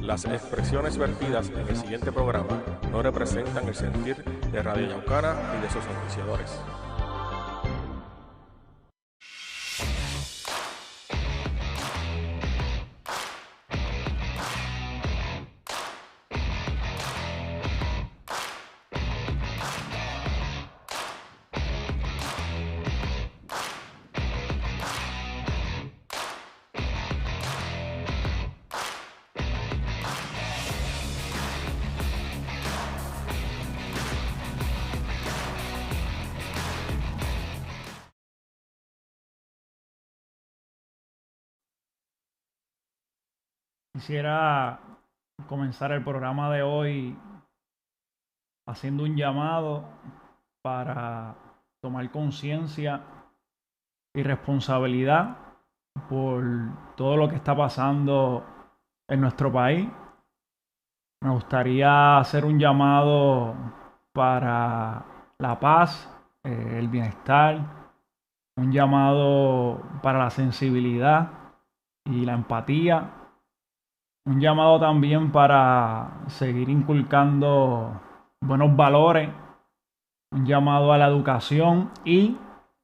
Las expresiones vertidas en el siguiente programa no representan el sentir de Radio Yaucana ni de sus auspiciadores. Quisiera comenzar el programa de hoy haciendo un llamado para tomar conciencia y responsabilidad por todo lo que está pasando en nuestro país. Me gustaría hacer un llamado para la paz, el bienestar, un llamado para la sensibilidad y la empatía. Un llamado también para seguir inculcando buenos valores, un llamado a la educación y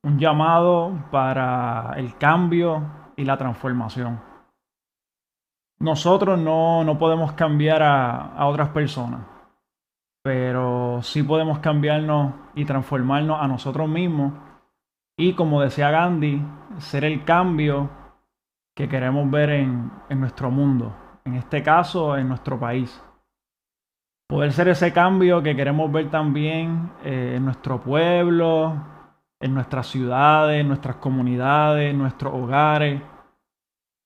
un llamado para el cambio y la transformación. Nosotros no podemos cambiar a otras personas, pero sí podemos cambiarnos y transformarnos a nosotros mismos y, como decía Gandhi, ser el cambio que queremos ver en nuestro mundo. En este caso, en nuestro país. Poder ser ese cambio que queremos ver también en nuestro pueblo, en nuestras ciudades, en nuestras comunidades, en nuestros hogares,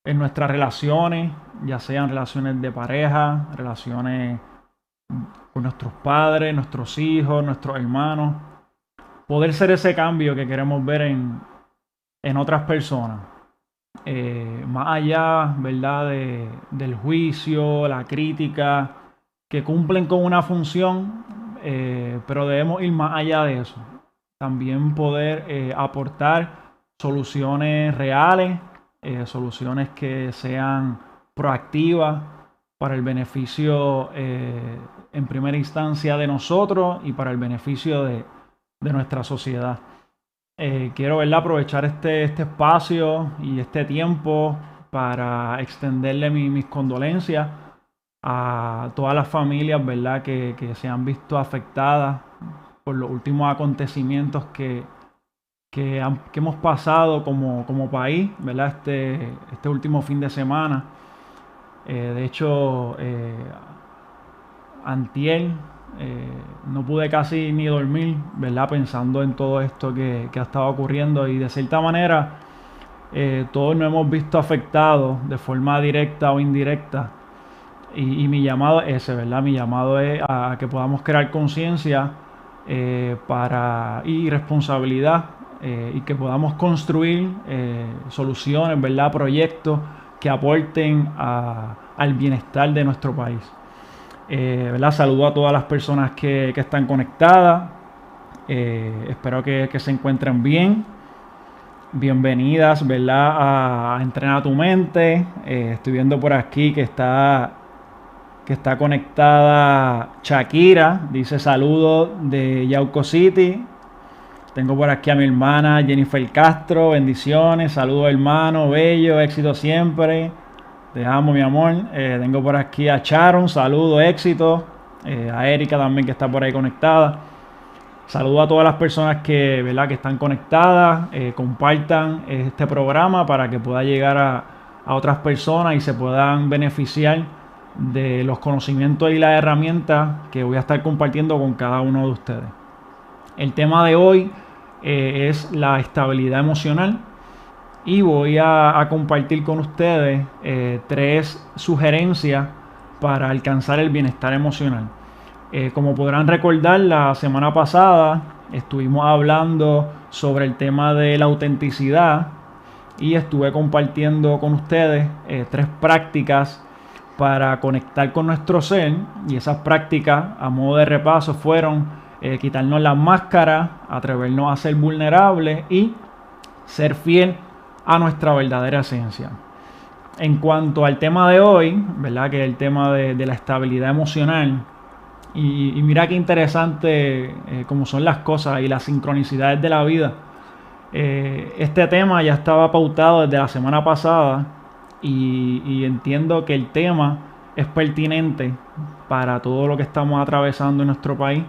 en nuestras relaciones, ya sean relaciones de pareja, relaciones con nuestros padres, nuestros hijos, nuestros hermanos. Poder ser ese cambio que queremos ver en otras personas. Más allá, ¿verdad?, del juicio, la crítica, que cumplen con una función, pero debemos ir más allá de eso. También poder aportar soluciones reales, soluciones que sean proactivas para el beneficio, en primera instancia, de nosotros y para el beneficio de nuestra sociedad. Quiero, ¿verdad?, aprovechar este espacio y este tiempo para extenderle mis condolencias a todas las familias, ¿verdad?, que se han visto afectadas por los últimos acontecimientos que hemos pasado como país, ¿verdad?, este último fin de semana. De hecho, antier no pude casi ni dormir, ¿verdad?, pensando en todo esto que ha estado ocurriendo, y de cierta manera todos nos hemos visto afectados de forma directa o indirecta, y mi llamado es ese, ¿verdad? Mi llamado es a que podamos crear conciencia y responsabilidad, y que podamos construir soluciones, ¿verdad?, proyectos que aporten al bienestar de nuestro país. ¿Verdad? Saludo a todas las personas que están conectadas. Espero que se encuentren bien. Bienvenidas, ¿verdad?, a Entrena tu Mente. Estoy viendo por aquí que está conectada Shakira. Dice saludos de Yauco City. Tengo por aquí a mi hermana Jennifer Castro. Bendiciones. Saludos, hermano. Bello. Éxito siempre. Te amo, mi amor. Tengo por aquí a Sharon. Saludos, éxito. A Erika también, que está por ahí conectada. Saludo a todas las personas que están conectadas. Compartan este programa para que pueda llegar a otras personas y se puedan beneficiar de los conocimientos y las herramientas que voy a estar compartiendo con cada uno de ustedes. El tema de hoy es la estabilidad emocional. Y voy a compartir con ustedes 3 sugerencias para alcanzar el bienestar emocional. Como podrán recordar, la semana pasada estuvimos hablando sobre el tema de la autenticidad y estuve compartiendo con ustedes 3 prácticas para conectar con nuestro ser. Y esas prácticas, a modo de repaso, fueron quitarnos las máscaras, atrevernos a ser vulnerables y ser fiel a nuestra verdadera esencia. En cuanto al tema de hoy, ¿verdad? Que es el tema de la estabilidad emocional. Y mira qué interesante cómo son las cosas y las sincronicidades de la vida. Este tema ya estaba pautado desde la semana pasada y entiendo que el tema es pertinente para todo lo que estamos atravesando en nuestro país.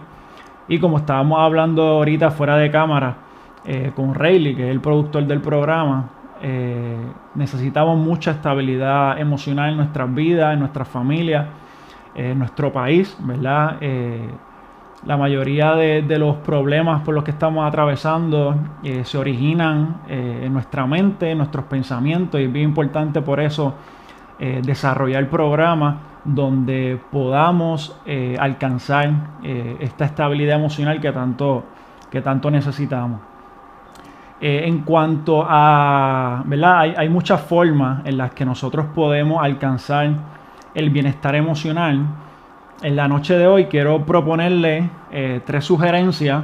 Y como estábamos hablando ahorita fuera de cámara con Rayleigh, que es el productor del programa, necesitamos mucha estabilidad emocional en nuestras vidas, en nuestras familias, en nuestro país, ¿verdad? La mayoría de los problemas por los que estamos atravesando se originan en nuestra mente, en nuestros pensamientos, y es bien importante por eso desarrollar programas donde podamos alcanzar esta estabilidad emocional que tanto necesitamos. En cuanto a, ¿verdad? Hay muchas formas en las que nosotros podemos alcanzar el bienestar emocional. En la noche de hoy quiero proponerle 3 sugerencias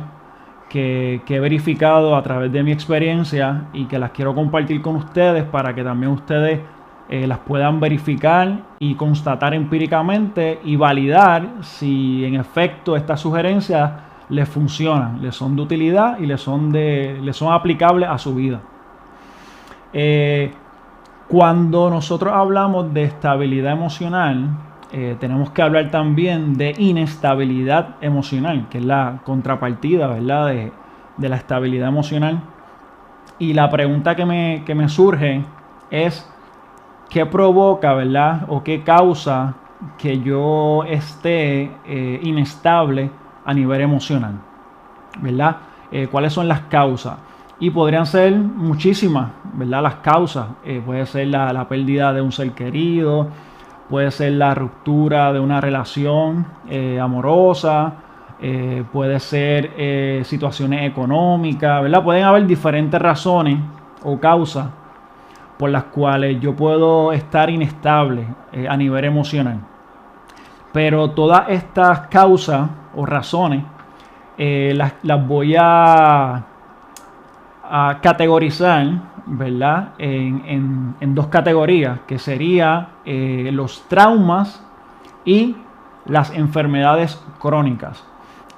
que he verificado a través de mi experiencia y que las quiero compartir con ustedes para que también ustedes las puedan verificar y constatar empíricamente y validar si en efecto estas sugerencias les funcionan, les son de utilidad y les son aplicables a su vida. Cuando nosotros hablamos de estabilidad emocional, tenemos que hablar también de inestabilidad emocional, que es la contrapartida, ¿verdad? de la estabilidad emocional. Y la pregunta que me surge es: ¿qué provoca, verdad? O qué causa que yo esté inestable a nivel emocional, ¿verdad? ¿Cuáles son las causas? Y podrían ser muchísimas, ¿verdad? Las causas. Puede ser la pérdida de un ser querido, puede ser la ruptura de una relación amorosa, puede ser situaciones económicas, ¿verdad? Pueden haber diferentes razones o causas por las cuales yo puedo estar inestable a nivel emocional. Pero todas estas causas o razones las voy a categorizar, ¿verdad? En 2 categorías, que serían los traumas y las enfermedades crónicas.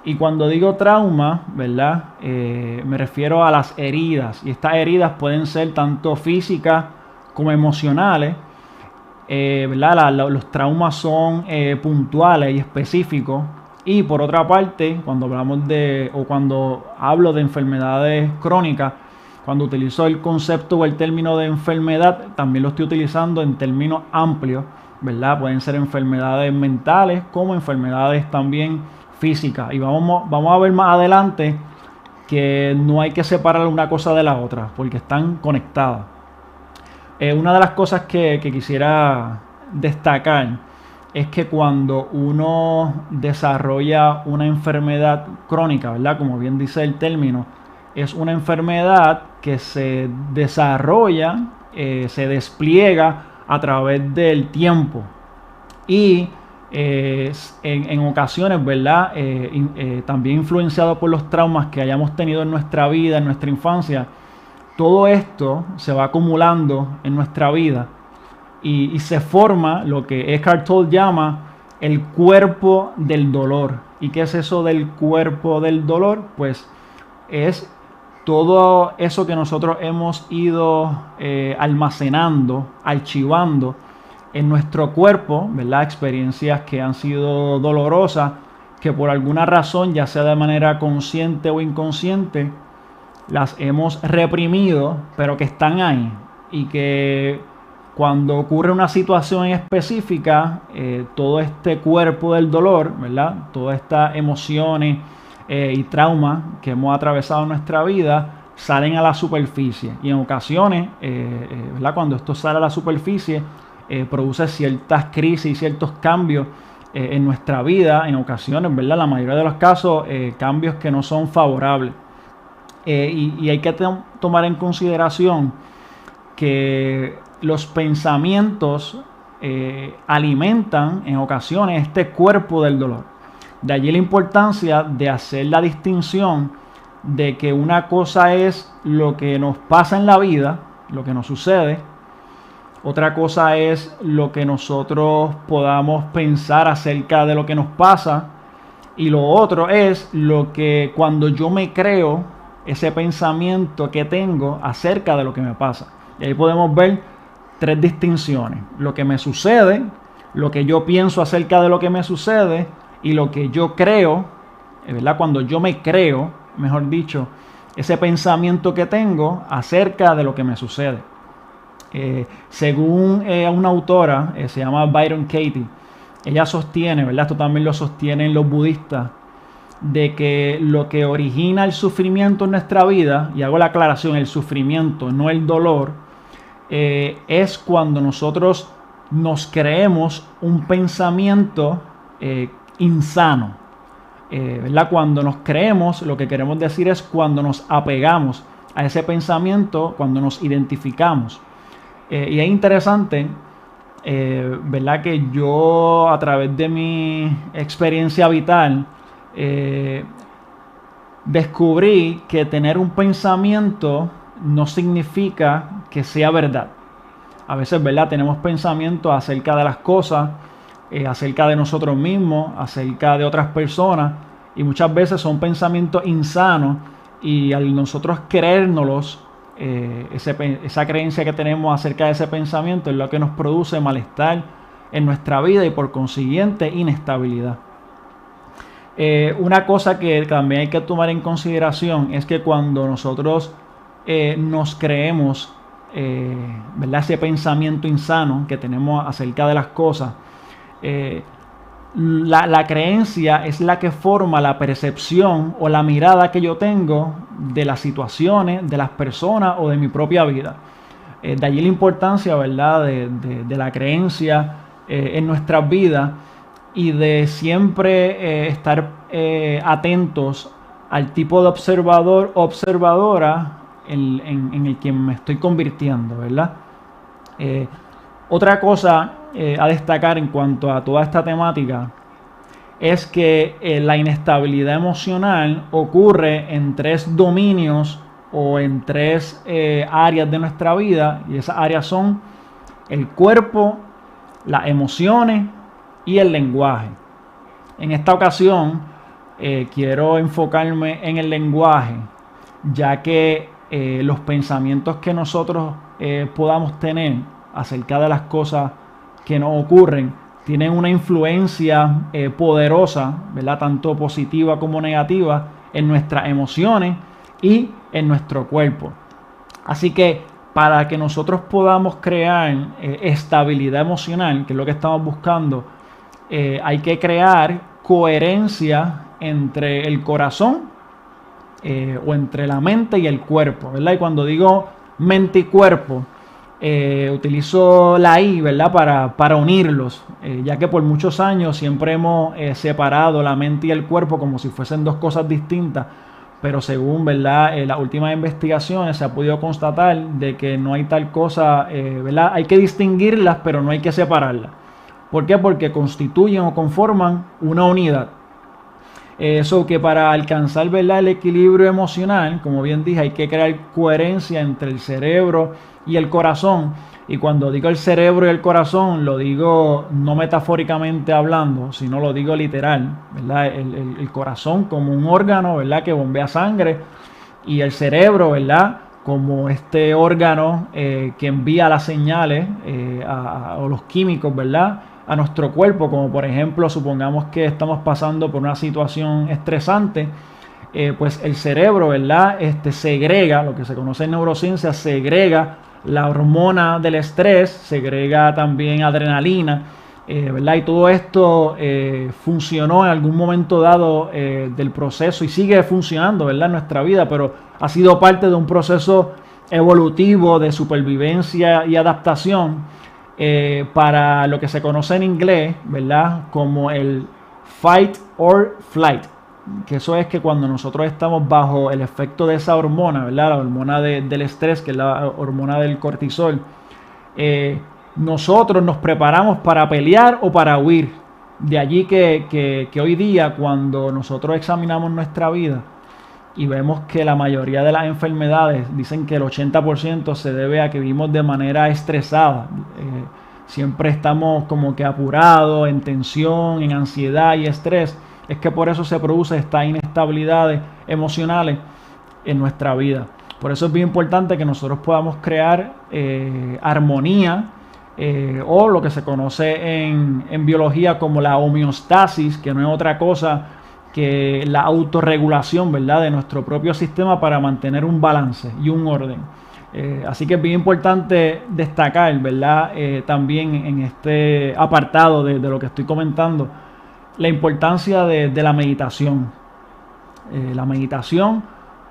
Y cuando digo trauma, ¿verdad? Me refiero a las heridas. Y estas heridas pueden ser tanto físicas como emocionales. ¿Verdad? Los traumas son puntuales y específicos. Y por otra parte, cuando hablo de enfermedades crónicas, cuando utilizo el concepto o el término de enfermedad, también lo estoy utilizando en términos amplios, ¿verdad? Pueden ser enfermedades mentales como enfermedades también físicas. Y vamos a ver más adelante que no hay que separar una cosa de la otra, porque están conectadas. Una de las cosas que quisiera destacar es que cuando uno desarrolla una enfermedad crónica, ¿verdad? Como bien dice el término, es una enfermedad que se desarrolla, se despliega a través del tiempo. Y en ocasiones, ¿verdad? También influenciado por los traumas que hayamos tenido en nuestra vida, en nuestra infancia, todo esto se va acumulando en nuestra vida y se forma lo que Eckhart Tolle llama el cuerpo del dolor. ¿Y qué es eso del cuerpo del dolor? Pues es todo eso que nosotros hemos ido almacenando, archivando en nuestro cuerpo, ¿verdad? Experiencias que han sido dolorosas, que por alguna razón, ya sea de manera consciente o inconsciente, las hemos reprimido, pero que están ahí. Y que cuando ocurre una situación específica, todo este cuerpo del dolor, ¿verdad? Todas estas emociones y traumas que hemos atravesado en nuestra vida salen a la superficie. Y en ocasiones, ¿verdad? Cuando esto sale a la superficie, produce ciertas crisis, ciertos cambios en nuestra vida. En ocasiones, ¿verdad? La mayoría de los casos, cambios que no son favorables. Y hay que tomar en consideración que los pensamientos alimentan en ocasiones este cuerpo del dolor. De allí la importancia de hacer la distinción de que una cosa es lo que nos pasa en la vida, lo que nos sucede, Otra cosa es lo que nosotros podamos pensar acerca de lo que nos pasa. Y lo otro es lo que cuando yo me creo ese pensamiento que tengo acerca de lo que me pasa. Y ahí podemos ver tres distinciones. Lo que me sucede, lo que yo pienso acerca de lo que me sucede y lo que yo creo, ¿verdad? Cuando yo me creo, mejor dicho, ese pensamiento que tengo acerca de lo que me sucede. Según una autora, se llama Byron Katie, ella sostiene, ¿verdad? Esto también lo sostienen los budistas, de que lo que origina el sufrimiento en nuestra vida, y hago la aclaración, el sufrimiento, no el dolor, es cuando nosotros nos creemos un pensamiento insano, ¿verdad? Cuando nos creemos, lo que queremos decir es cuando nos apegamos a ese pensamiento, cuando nos identificamos. Y es interesante, ¿verdad? Que yo a través de mi experiencia vital descubrí que tener un pensamiento no significa que sea verdad. A veces, ¿verdad? Tenemos pensamientos acerca de las cosas, acerca de nosotros mismos, acerca de otras personas, y muchas veces son pensamientos insanos, y al nosotros creérnoslos, esa creencia que tenemos acerca de ese pensamiento es lo que nos produce malestar en nuestra vida y por consiguiente inestabilidad. Una cosa que también hay que tomar en consideración es que cuando nosotros nos creemos, ¿verdad? Ese pensamiento insano que tenemos acerca de las cosas, la creencia es la que forma la percepción o la mirada que yo tengo de las situaciones, de las personas o de mi propia vida. De allí la importancia, ¿verdad? de la creencia en nuestras vidas y de siempre estar atentos al tipo de observador o observadora en el que me estoy convirtiendo, ¿verdad? Otra cosa a destacar en cuanto a toda esta temática es que la inestabilidad emocional ocurre en tres dominios o en tres áreas de nuestra vida, y esas áreas son el cuerpo, las emociones y el lenguaje. En esta ocasión quiero enfocarme en el lenguaje, ya que los pensamientos que nosotros podamos tener acerca de las cosas que nos ocurren tienen una influencia poderosa, ¿verdad? Tanto positiva como negativa en nuestras emociones y en nuestro cuerpo. Así que para que nosotros podamos crear estabilidad emocional, que es lo que estamos buscando, hay que crear coherencia entre el corazón o entre la mente y el cuerpo, ¿verdad? Y cuando digo mente y cuerpo, utilizo la I, ¿verdad? Para unirlos, ya que por muchos años siempre hemos separado la mente y el cuerpo como si fuesen dos cosas distintas, pero según, ¿verdad? Las últimas investigaciones se ha podido constatar de que no hay tal cosa, ¿verdad? Hay que distinguirlas, pero no hay que separarlas. ¿Por qué? Porque constituyen o conforman una unidad. Eso que para alcanzar, ¿verdad? El equilibrio emocional, como bien dije, hay que crear coherencia entre el cerebro y el corazón. Y cuando digo el cerebro y el corazón, lo digo no metafóricamente hablando, sino lo digo literal, ¿verdad? El corazón como un órgano, ¿verdad? Que bombea sangre, y el cerebro, ¿verdad? Como este órgano que envía las señales o los químicos, ¿verdad? A nuestro cuerpo, como por ejemplo, supongamos que estamos pasando por una situación estresante, pues el cerebro, ¿verdad? Segrega, lo que se conoce en neurociencia, segrega la hormona del estrés, segrega también adrenalina, ¿verdad? Y todo esto funcionó en algún momento dado del proceso y sigue funcionando, ¿verdad? En nuestra vida, pero ha sido parte de un proceso evolutivo de supervivencia y adaptación para lo que se conoce en inglés, ¿verdad? Como el fight or flight, que eso es que cuando nosotros estamos bajo el efecto de esa hormona, ¿verdad? La hormona del estrés, que es la hormona del cortisol, nosotros nos preparamos para pelear o para huir. De allí que hoy día, cuando nosotros examinamos nuestra vida y vemos que la mayoría de las enfermedades, dicen que el 80% se debe a que vivimos de manera estresada. Siempre estamos como que apurados, en tensión, en ansiedad y estrés. Es que por eso se produce estas inestabilidades emocionales en nuestra vida. Por eso es bien importante que nosotros podamos crear armonía, o lo que se conoce en biología como la homeostasis, que no es otra cosa que la autorregulación, ¿verdad?, de nuestro propio sistema para mantener un balance y un orden. Así que es bien importante destacar, ¿verdad?, también en este apartado de lo que estoy comentando, la importancia de la meditación. La meditación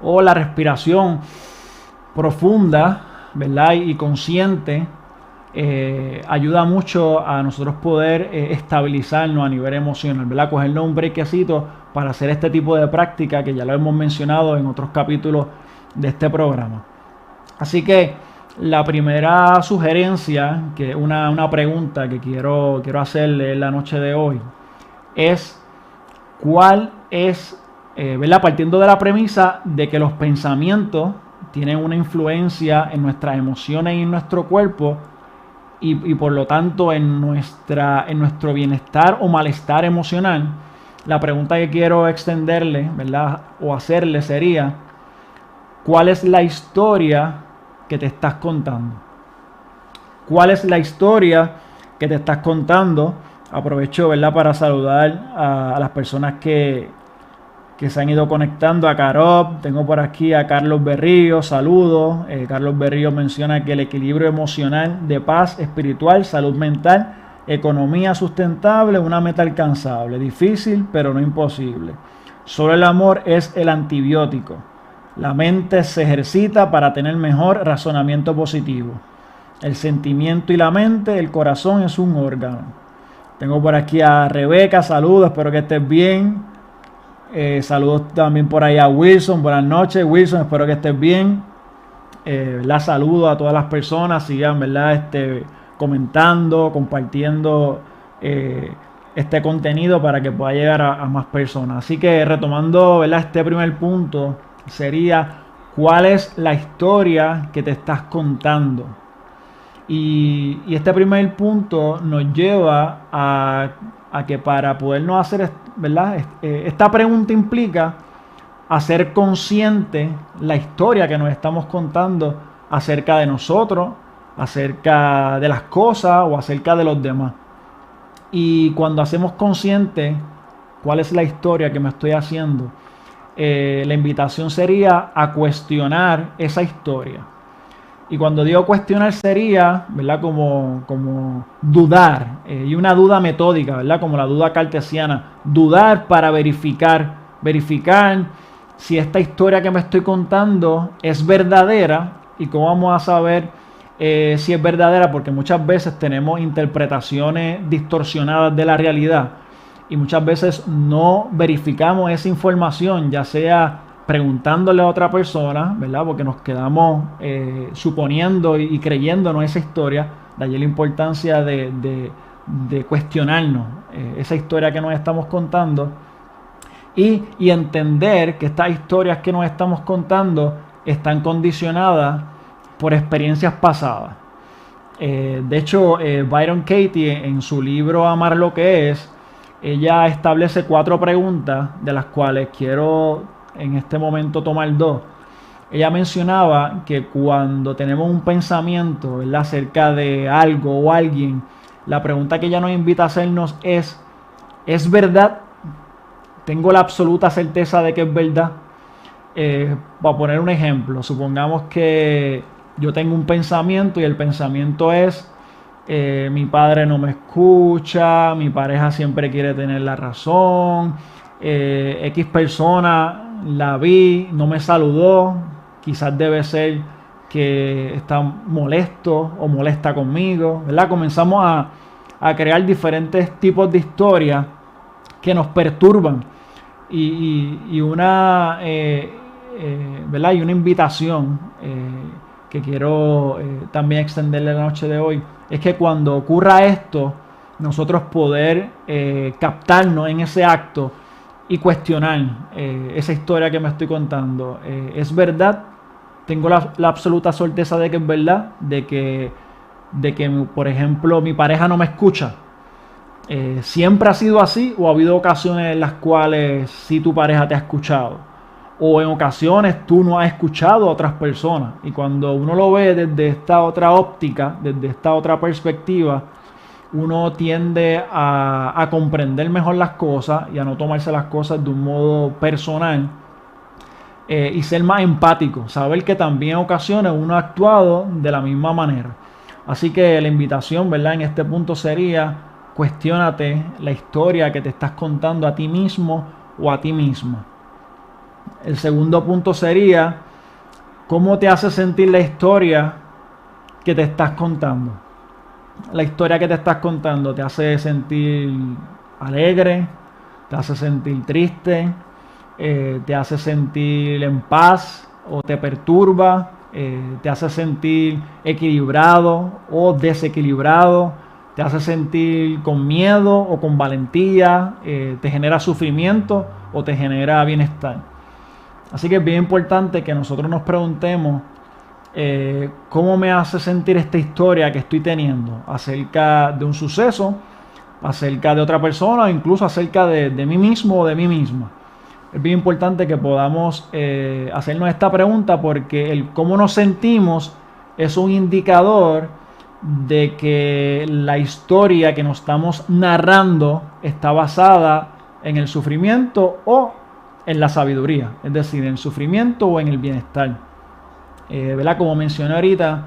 o la respiración profunda, ¿verdad?, y consciente, ayuda mucho a nosotros poder estabilizarnos a nivel emocional, ¿verdad? Cogernos un brequecito para hacer este tipo de práctica que ya lo hemos mencionado en otros capítulos de este programa. Así que la primera sugerencia, que es una pregunta que quiero hacerle en la noche de hoy, es ¿cuál es, ¿verdad?, partiendo de la premisa de que los pensamientos tienen una influencia en nuestras emociones y en nuestro cuerpo, y por lo tanto en nuestro bienestar o malestar emocional? La pregunta que quiero extenderle, ¿verdad?, o hacerle sería: ¿cuál es la historia que te estás contando? ¿Cuál es la historia que te estás contando? Aprovecho, ¿verdad?, para saludar a las personas que se han ido conectando. A Carob, tengo por aquí a Carlos Berrío, saludos. Carlos Berrío menciona que el equilibrio emocional, de paz espiritual, salud mental, economía sustentable, una meta alcanzable, difícil pero no imposible. Solo el amor es el antibiótico. La mente se ejercita para tener mejor razonamiento positivo. El sentimiento y la mente, el corazón es un órgano. Tengo por aquí a Rebeca, saludos, espero que estés bien. Saludos también por ahí a Wilson, buenas noches Wilson, espero que estés bien. La saludo a todas las personas, sigan, ¿verdad?, comentando, compartiendo este contenido para que pueda llegar a más personas. Así que retomando, ¿verdad?, este primer punto sería: ¿cuál es la historia que te estás contando? Y este primer punto nos lleva a que para podernos hacer, ¿verdad?, esta pregunta implica hacer consciente la historia que nos estamos contando acerca de nosotros, acerca de las cosas o acerca de los demás. Y cuando hacemos consciente cuál es la historia que me estoy haciendo, la invitación sería a cuestionar esa historia. Y cuando digo cuestionar sería, ¿verdad?, como dudar, y una duda metódica, ¿verdad?, como la duda cartesiana. Dudar para verificar si esta historia que me estoy contando es verdadera. ¿Y cómo vamos a saber si es verdadera? Porque muchas veces tenemos interpretaciones distorsionadas de la realidad y muchas veces no verificamos esa información, ya sea preguntándole a otra persona, ¿verdad?, porque nos quedamos suponiendo y creyéndonos esa historia. De allí la importancia de cuestionarnos esa historia que nos estamos contando y entender que estas historias que nos estamos contando están condicionadas por experiencias pasadas. De hecho, Byron Katie, en su libro Amar lo que es, ella establece 4 preguntas, de las cuales quiero en este momento tomar 2. Ella mencionaba que cuando tenemos un pensamiento, ¿verdad?, acerca de algo o alguien, la pregunta que ella nos invita a hacernos ¿es verdad? ¿Tengo la absoluta certeza de que es verdad? Para poner un ejemplo, supongamos que yo tengo un pensamiento y el pensamiento es: mi padre no me escucha, mi pareja siempre quiere tener la razón, X persona la vi, no me saludó, quizás debe ser que está molesto o molesta conmigo, ¿verdad? Comenzamos a crear diferentes tipos de historias que nos perturban y una ¿verdad?, y una invitación que quiero también extenderle la noche de hoy es que cuando ocurra esto, nosotros poder captarnos en ese acto y cuestionar esa historia que me estoy contando. ¿Es verdad? Tengo la absoluta certeza de que es verdad, de que, por ejemplo, mi pareja no me escucha. ¿Siempre ha sido así o ha habido ocasiones en las cuales sí tu pareja te ha escuchado? O en ocasiones tú no has escuchado a otras personas. Y cuando uno lo ve desde esta otra óptica, desde esta otra perspectiva, uno tiende a comprender mejor las cosas y a no tomarse las cosas de un modo personal, y ser más empático, saber que también en ocasiones uno ha actuado de la misma manera. Así que la invitación, ¿verdad?, en este punto sería: cuestiónate la historia que te estás contando a ti mismo o a ti misma. El segundo punto sería: ¿cómo te hace sentir la historia que te estás contando? La historia que te estás contando te hace sentir alegre, te hace sentir triste, te hace sentir en paz o te perturba, te hace sentir equilibrado o desequilibrado, te hace sentir con miedo o con valentía, te genera sufrimiento o te genera bienestar. Así que es bien importante que nosotros nos preguntemos: ¿cómo me hace sentir esta historia que estoy teniendo acerca de un suceso, acerca de otra persona o incluso acerca de mí mismo o de mí misma? Es bien importante que podamos hacernos esta pregunta, porque el cómo nos sentimos es un indicador de que la historia que nos estamos narrando está basada en el sufrimiento o en la sabiduría, es decir, en el sufrimiento o en el bienestar. ¿Verdad? Como mencioné ahorita,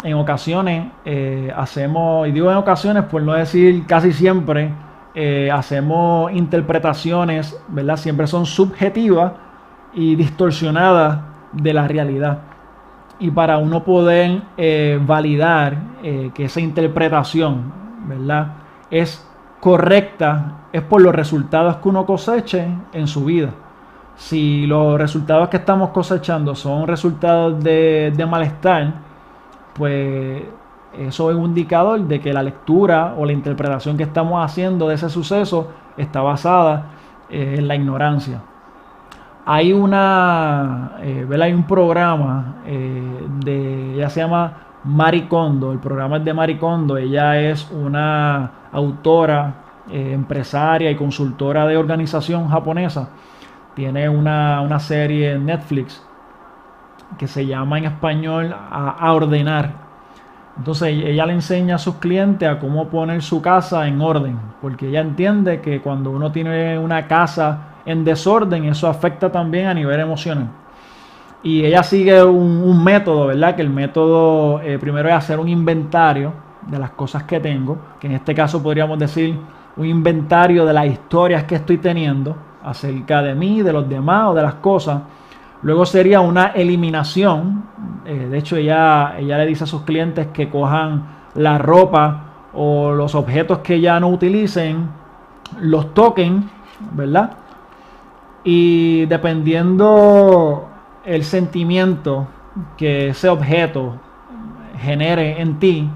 en ocasiones hacemos, y digo en ocasiones por no decir casi siempre, hacemos interpretaciones, ¿verdad? Siempre son subjetivas y distorsionadas de la realidad. Y para uno poder validar que esa interpretación, ¿verdad?, es correcta, es por los resultados que uno coseche en su vida. Si los resultados que estamos cosechando son resultados de malestar, pues eso es un indicador de que la lectura o la interpretación que estamos haciendo de ese suceso está basada en la ignorancia. Hay ¿verdad? Hay un programa ella se llama Marie Kondo. El programa es de Marie Kondo. Ella es una autora, empresaria y consultora de organización japonesa. Tiene una serie en Netflix que se llama en español a ordenar. Entonces ella le enseña a sus clientes a cómo poner su casa en orden, porque ella entiende que cuando uno tiene una casa en desorden, eso afecta también a nivel emocional. Y ella sigue un método, ¿verdad? Que el método primero es hacer un inventario de las cosas que tengo, que en este caso podríamos decir un inventario de las historias que estoy teniendo acerca de mí, de los demás o de las cosas. Luego sería una eliminación. De hecho, ella le dice a sus clientes que cojan la ropa o los objetos que ya no utilicen, los toquen, ¿verdad? Y dependiendo el sentimiento que ese objeto genere en ti,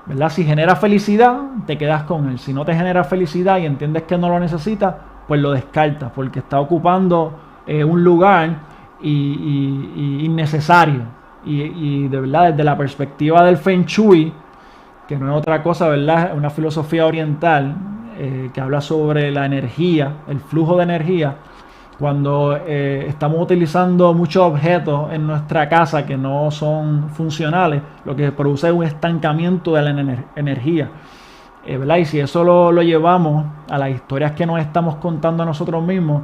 ¿verdad? Si genera felicidad, te quedas con él. Si no te genera felicidad y entiendes que no lo necesitas, pues lo descartas, porque está ocupando un lugar innecesario. Y de verdad, desde la perspectiva del Feng Shui, que no es otra cosa, ¿verdad?, una filosofía oriental que habla sobre la energía, el flujo de energía. Cuando estamos utilizando muchos objetos en nuestra casa que no son funcionales, lo que produce es un estancamiento de la energía. ¿Verdad? Y si eso lo llevamos a las historias que nos estamos contando a nosotros mismos,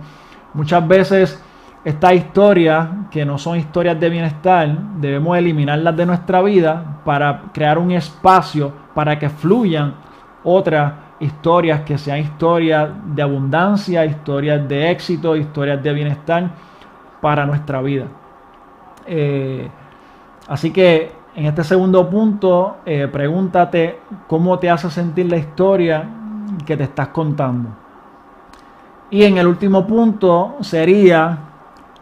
muchas veces estas historias, que no son historias de bienestar, debemos eliminarlas de nuestra vida para crear un espacio para que fluyan otras historias que sean historias de abundancia, historias de éxito, historias de bienestar para nuestra vida. Así que en este segundo punto, pregúntate cómo te hace sentir la historia que te estás contando. Y en el último punto sería: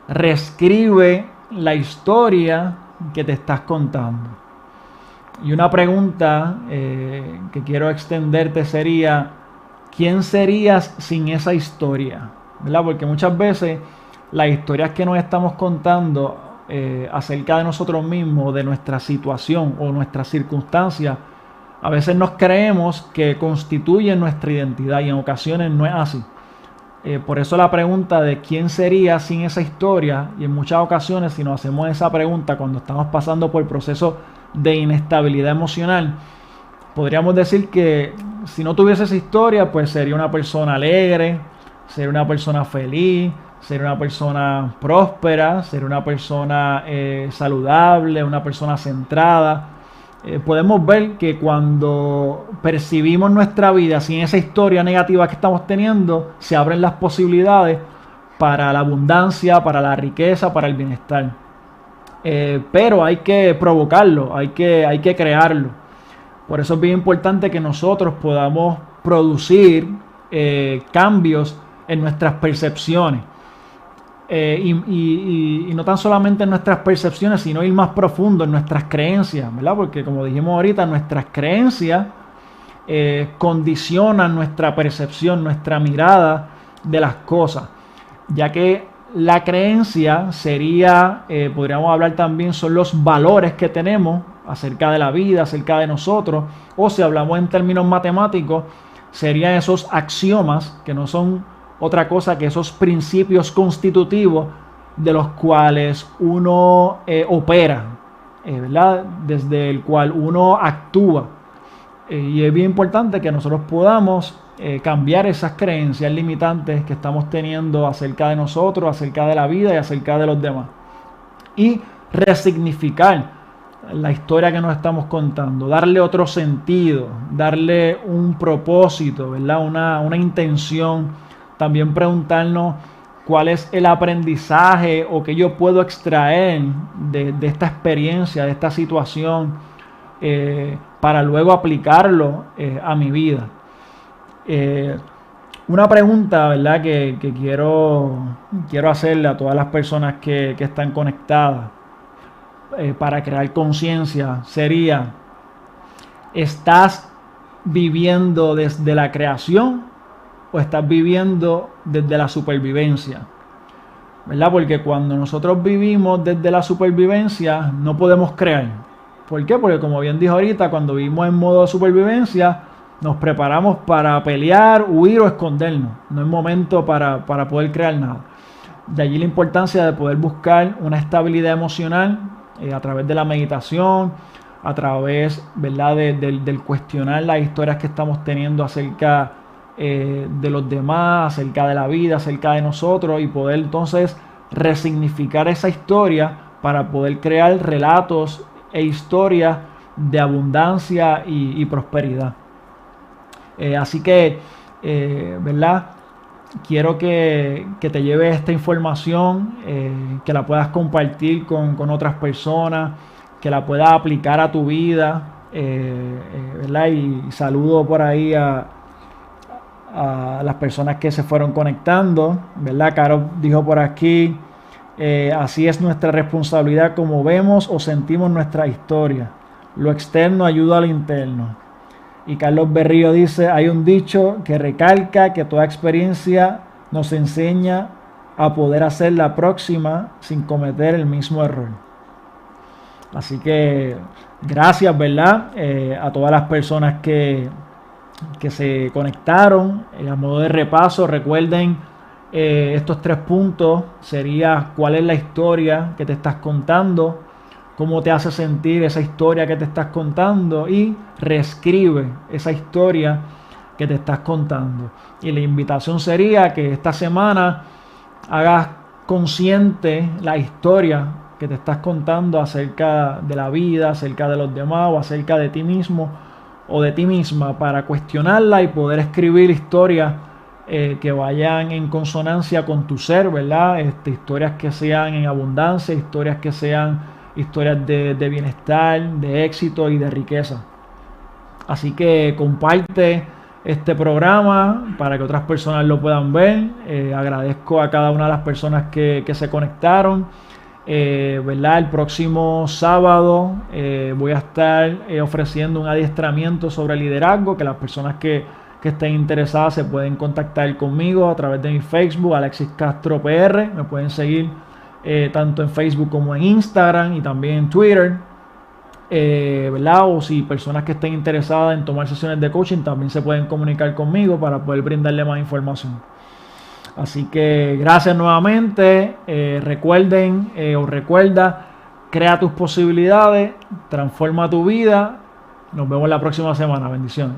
reescribe la historia que te estás contando. Y una pregunta que quiero extenderte sería: ¿quién serías sin esa historia? ¿verdad? Porque muchas veces las historias que nos estamos contando acerca de nosotros mismos, de nuestra situación o nuestras circunstancias, a veces nos creemos que constituyen nuestra identidad y en ocasiones no es así. Por eso la pregunta de quién sería sin esa historia, y en muchas ocasiones si nos hacemos esa pregunta cuando estamos pasando por procesos de inestabilidad emocional, podríamos decir que si no tuviese esa historia, pues sería una persona alegre, sería una persona feliz, sería una persona próspera, sería una persona saludable, una persona centrada. Podemos ver que cuando percibimos nuestra vida sin esa historia negativa que estamos teniendo, se abren las posibilidades para la abundancia, para la riqueza, para el bienestar. Pero hay que provocarlo, hay que crearlo. Por eso es bien importante que nosotros podamos producir cambios en nuestras percepciones. Y no tan solamente en nuestras percepciones, sino ir más profundo en nuestras creencias, ¿verdad? Porque como dijimos ahorita, nuestras creencias condicionan nuestra percepción, nuestra mirada de las cosas, ya que la creencia sería, podríamos hablar también, son los valores que tenemos acerca de la vida, acerca de nosotros, o si hablamos en términos matemáticos, serían esos axiomas que no son otra cosa que esos principios constitutivos de los cuales uno opera, ¿verdad? Desde el cual uno actúa. Y es bien importante que nosotros podamos cambiar esas creencias limitantes que estamos teniendo acerca de nosotros, acerca de la vida y acerca de los demás. Y resignificar la historia que nos estamos contando, darle otro sentido, darle un propósito, ¿verdad? Una intención. También preguntarnos cuál es el aprendizaje o qué yo puedo extraer de esta experiencia, de esta situación, para luego aplicarlo a mi vida. Una pregunta, ¿verdad?, que quiero hacerle a todas las personas que están conectadas para crear conciencia sería: ¿estás viviendo desde la creación o estás viviendo desde la supervivencia? ¿Verdad? Porque cuando nosotros vivimos desde la supervivencia no podemos crear. ¿Por qué? Porque como bien dijo ahorita, cuando vivimos en modo de supervivencia nos preparamos para pelear, huir o escondernos. No es momento para poder crear nada. De allí la importancia de poder buscar una estabilidad emocional a través de la meditación, a través, ¿verdad?, del cuestionar las historias que estamos teniendo acerca de los demás, acerca de la vida, acerca de nosotros, y poder entonces resignificar esa historia para poder crear relatos e historias de abundancia y prosperidad. Así que, ¿verdad?, quiero que te lleves esta información, que la puedas compartir con otras personas, que la puedas aplicar a tu vida, ¿verdad? Y saludo por ahí a las personas que se fueron conectando, ¿verdad? Caro dijo por aquí, así es nuestra responsabilidad como vemos o sentimos nuestra historia. Lo externo ayuda al interno. Y Carlos Berrío dice, hay un dicho que recalca que toda experiencia nos enseña a poder hacer la próxima sin cometer el mismo error. Así que gracias, ¿verdad?, a todas las personas que se conectaron. A modo de repaso, recuerden estos 3 puntos. Sería cuál es la historia que te estás contando, cómo te hace sentir esa historia que te estás contando, y reescribe esa historia que te estás contando. Y la invitación sería que esta semana hagas consciente la historia que te estás contando acerca de la vida, acerca de los demás o acerca de ti mismo o de ti misma, para cuestionarla y poder escribir historias que vayan en consonancia con tu ser, ¿verdad? Historias que sean en abundancia, historias que sean historias de bienestar, de éxito y de riqueza. Así que comparte este programa para que otras personas lo puedan ver. Agradezco a cada una de las personas que se conectaron. ¿Verdad? El próximo sábado voy a estar ofreciendo un adiestramiento sobre liderazgo, que las personas que que estén interesadas se pueden contactar conmigo a través de mi Facebook, Alexis Castro PR. Me pueden seguir tanto en Facebook como en Instagram y también en Twitter. ¿Verdad? O si personas que estén interesadas en tomar sesiones de coaching también se pueden comunicar conmigo para poder brindarle más información. Así que gracias nuevamente. Recuerden o recuerda, crea tus posibilidades, transforma tu vida. Nos vemos la próxima semana. Bendiciones.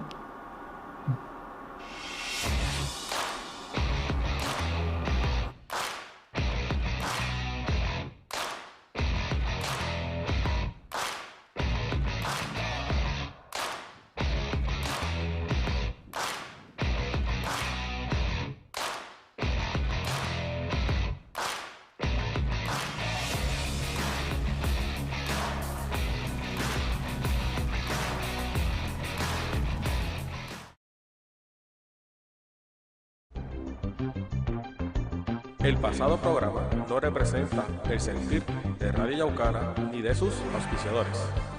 El pasado programa no representa el sentir de Radio Yaucana ni de sus auspiciadores.